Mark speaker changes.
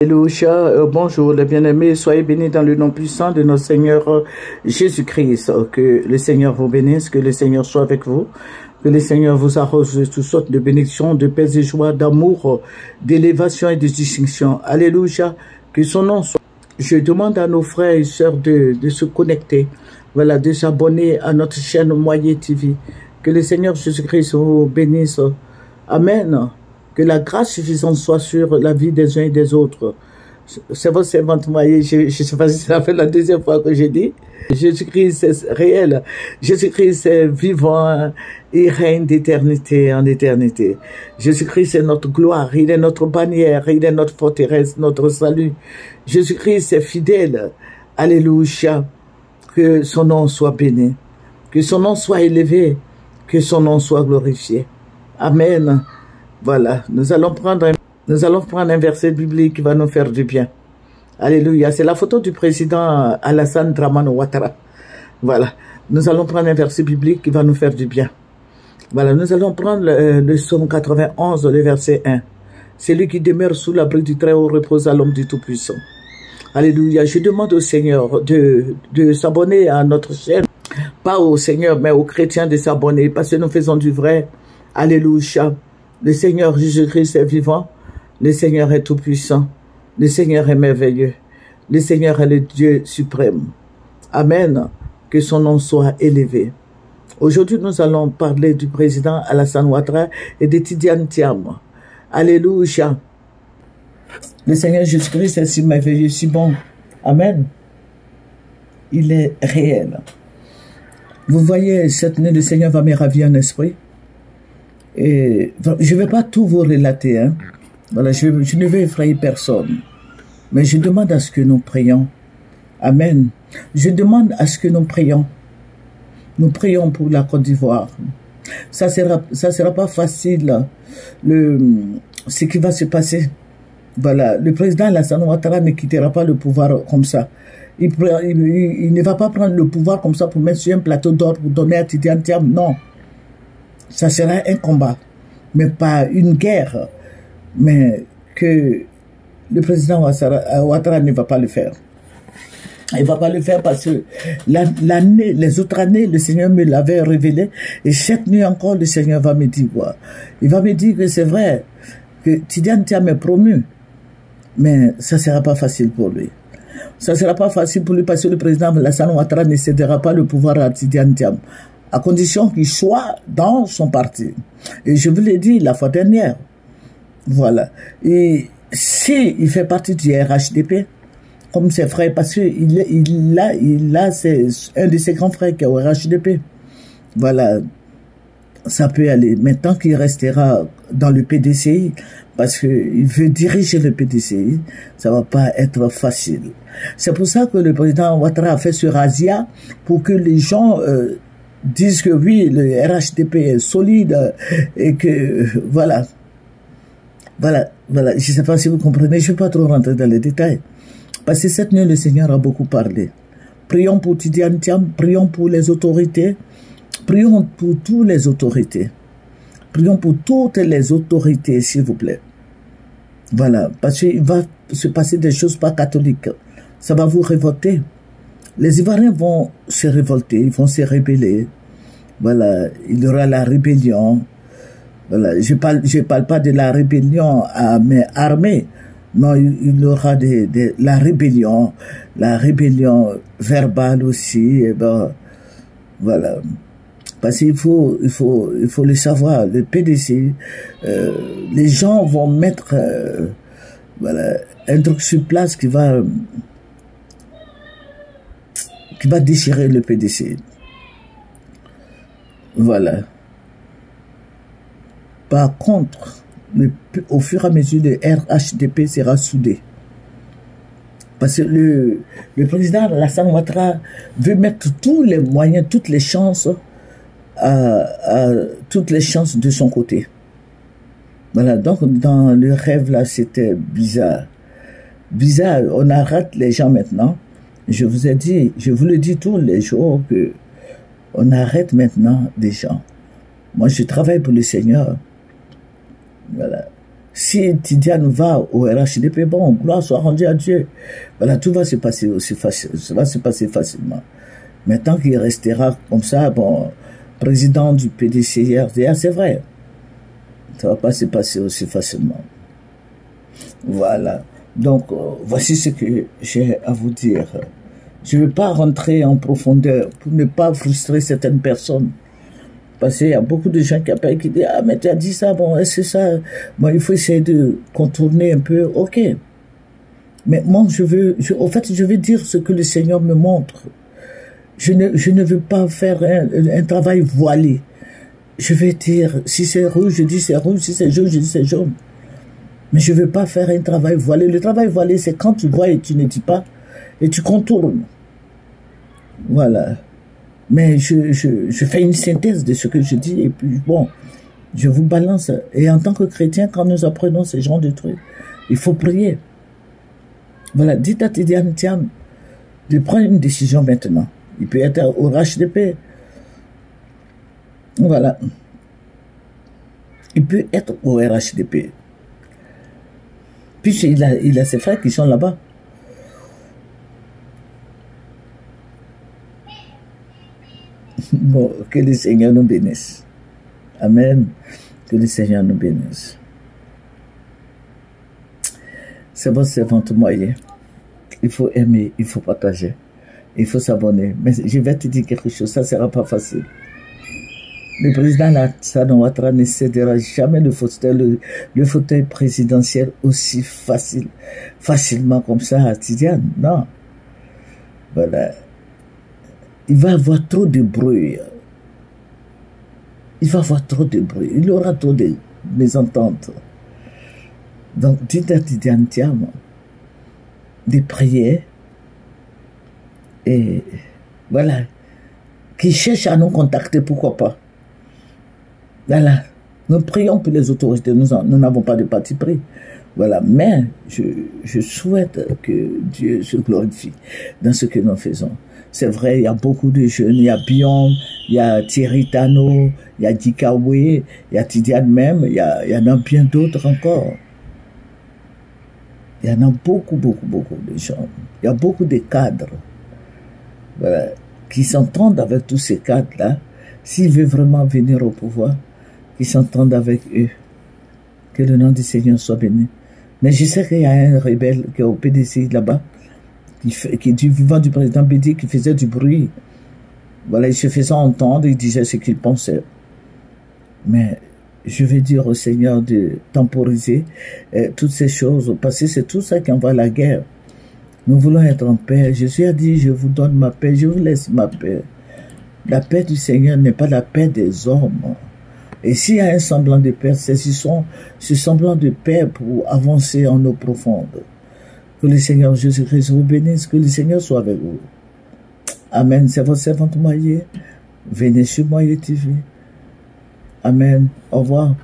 Speaker 1: Alléluia, bonjour les bien-aimés, soyez bénis dans le nom puissant de notre Seigneur Jésus-Christ. Que le Seigneur vous bénisse, que le Seigneur soit avec vous, que le Seigneur vous arrose de toutes sortes de bénédictions, de paix et joie, d'amour, d'élévation et de distinction. Alléluia, que son nom soit. Je demande à nos frères et sœurs de se connecter, voilà, de s'abonner à notre chaîne Moyer TV. Que le Seigneur Jésus-Christ vous bénisse. Amen. Que la grâce suffisante soit sur la vie des uns et des autres. C'est votre servante Moyer, je ne sais pas si ça fait la deuxième fois que j'ai dit. Jésus-Christ est réel, Jésus-Christ est vivant, il règne d'éternité en éternité. Jésus-Christ est notre gloire, il est notre bannière, il est notre forteresse, notre salut. Jésus-Christ est fidèle. Alléluia. Que son nom soit béni, que son nom soit élevé, que son nom soit glorifié. Amen. Voilà, nous allons prendre un verset biblique qui va nous faire du bien. Alléluia, c'est la photo du président Alassane Dramane Ouattara. Voilà, nous allons prendre un verset biblique qui va nous faire du bien. Voilà, nous allons prendre le psaume 91, le verset 1. Celui qui demeure sous l'abri du Très-Haut repose à l'homme du Tout-Puissant. Alléluia, je demande au Seigneur de s'abonner à notre chaîne. Pas au Seigneur, mais aux chrétiens de s'abonner, parce que nous faisons du vrai. Alléluia. Le Seigneur Jésus-Christ est vivant, le Seigneur est tout-puissant, le Seigneur est merveilleux, le Seigneur est le Dieu suprême. Amen, que son nom soit élevé. Aujourd'hui, nous allons parler du président Alassane Ouattara et de Tidiane Thiam. Alléluia. Le Seigneur Jésus-Christ est si merveilleux, si bon. Amen. Il est réel. Vous voyez, cette nuit, le Seigneur va me ravir en esprit. Et je ne vais pas tout vous relater, hein. Voilà, je ne vais effrayer personne. Mais je demande à ce que nous prions. Amen. Je demande à ce que nous prions. Nous prions pour la Côte d'Ivoire. Ça sera pas facile, ce qui va se passer. Voilà, le président Alassane Ouattara ne quittera pas le pouvoir comme ça. Il ne va pas prendre le pouvoir comme ça pour mettre sur un plateau d'or pour donner à Tidiane Thiam, non. Ça sera un combat, mais pas une guerre, mais que le président Ouattara ne va pas le faire. Il ne va pas le faire parce que les autres années, le Seigneur me l'avait révélé, et cette nuit encore, le Seigneur va me dire quoi? Il va me dire que c'est vrai, que Tidiane Thiam est promu, mais ça ne sera pas facile pour lui. Ça ne sera pas facile pour lui parce que le président Alassane Ouattara ne cédera pas le pouvoir à Tidiane Thiam, à condition qu'il soit dans son parti. Et je vous l'ai dit la fois dernière. Voilà. Et s'il fait partie du RHDP, comme ses frères, parce qu'il c'est un de ses grands frères qui est au RHDP. Voilà. Ça peut aller. Maintenant qu'il restera dans le PDCI, parce qu'il veut diriger le PDCI, ça va pas être facile. C'est pour ça que le président Ouattara a fait ce razzia, pour que les gens disent que oui, le RHDP est solide et que voilà. Voilà. Je ne sais pas si vous comprenez, je ne vais pas trop rentrer dans les détails. Parce que cette nuit, le Seigneur a beaucoup parlé. Prions pour Tidiane Thiam, prions pour les autorités, prions pour toutes les autorités. Prions pour toutes les autorités, s'il vous plaît. Voilà, parce qu'il va se passer des choses pas catholiques. Ça va vous révolter. Les Ivoiriens vont se révolter, ils vont se rebeller. Voilà, il y aura la rébellion. Voilà, je parle pas de la rébellion mais armée. Non, il y aura la rébellion verbale aussi. Et ben, voilà. Parce qu'il faut le savoir, le PDC, les gens vont mettre voilà, un truc sur place qui va déchirer le PDC. Voilà. Par contre, au fur et à mesure, le RHDP sera soudé. Parce que le président Alassane Ouattara veut mettre tous les moyens, toutes les chances de son côté. Voilà, donc dans le rêve là, c'était bizarre. Bizarre, on arrête les gens maintenant. Je vous le dis tous les jours que on arrête maintenant des gens. Moi, je travaille pour le Seigneur. Voilà. Si Tidiane va au RHDP, bon, gloire soit rendue à Dieu. Voilà, tout va se passer aussi facile, ça va se passer facilement. Mais tant qu'il restera comme ça, bon, président du PDC RDA, c'est vrai. Ça va pas se passer aussi facilement. Voilà. Donc, voici ce que j'ai à vous dire. Je ne vais pas rentrer en profondeur pour ne pas frustrer certaines personnes. Parce qu'il y a beaucoup de gens qui appellent, qui disent, ah, mais tu as dit ça, bon, est-ce que ça, bon, il faut essayer de contourner un peu, ok. Mais moi, je veux dire ce que le Seigneur me montre. Je ne veux pas faire un travail voilé. Je vais dire, si c'est rouge, je dis c'est rouge, si c'est jaune, je dis c'est jaune. Mais je ne veux pas faire un travail voilé. Le travail voilé, c'est quand tu vois et tu ne dis pas, et tu contournes. Voilà. Mais je fais une synthèse de ce que je dis, et puis bon, je vous balance. Et en tant que chrétien, quand nous apprenons ce genre de trucs, il faut prier. Voilà, dites à Tidiane Thiam de prendre une décision maintenant. Il peut être au RHDP. Voilà. Il peut être au RHDP. Puis il a ses frères qui sont là-bas. Bon, que le Seigneur nous bénisse. Amen. Que le Seigneur nous bénisse. C'est votre servante moyen. Il faut aimer, il faut partager, il faut s'abonner. Mais je vais te dire quelque chose, ça ne sera pas facile. Le président Alassane Ouattara ne cédera jamais le fauteuil présidentiel aussi facilement comme ça à Tidiane. Non. Voilà. Il va avoir trop de bruit. Il va avoir trop de bruit. Il aura trop de mésententes. Donc, dites à Tidiane Thiam de prier et voilà, qui cherche à nous contacter, pourquoi pas. Voilà, nous prions pour les autorités, nous n'avons pas de parti pris. Voilà, mais je souhaite que Dieu se glorifie dans ce que nous faisons. C'est vrai, il y a beaucoup de jeunes, il y a Bion, il y a Thierry Tano, il y a Dikawe, il y a Tidiane même, il y en a bien d'autres encore. Il y en a beaucoup de gens. Il y a beaucoup de cadres, voilà, qui s'entendent avec tous ces cadres-là, s'ils veulent vraiment venir au pouvoir, qui s'entendent avec eux. Que le nom du Seigneur soit béni. Mais je sais qu'il y a un rebelle qui est au PDC là-bas, qui est du vivant du président Bédi, qui faisait du bruit. Voilà, il se faisait entendre, il disait ce qu'il pensait. Mais je vais dire au Seigneur de temporiser toutes ces choses, parce que c'est tout ça qui envoie la guerre. Nous voulons être en paix. Jésus a dit, je vous donne ma paix, je vous laisse ma paix. La paix du Seigneur n'est pas la paix des hommes. Et s'il y a un semblant de paix, c'est ce semblant de paix pour avancer en eau profonde. Que le Seigneur Jésus-Christ vous bénisse, que le Seigneur soit avec vous. Amen. C'est votre servante Moyer. Venez sur Moyer TV. Amen. Au revoir.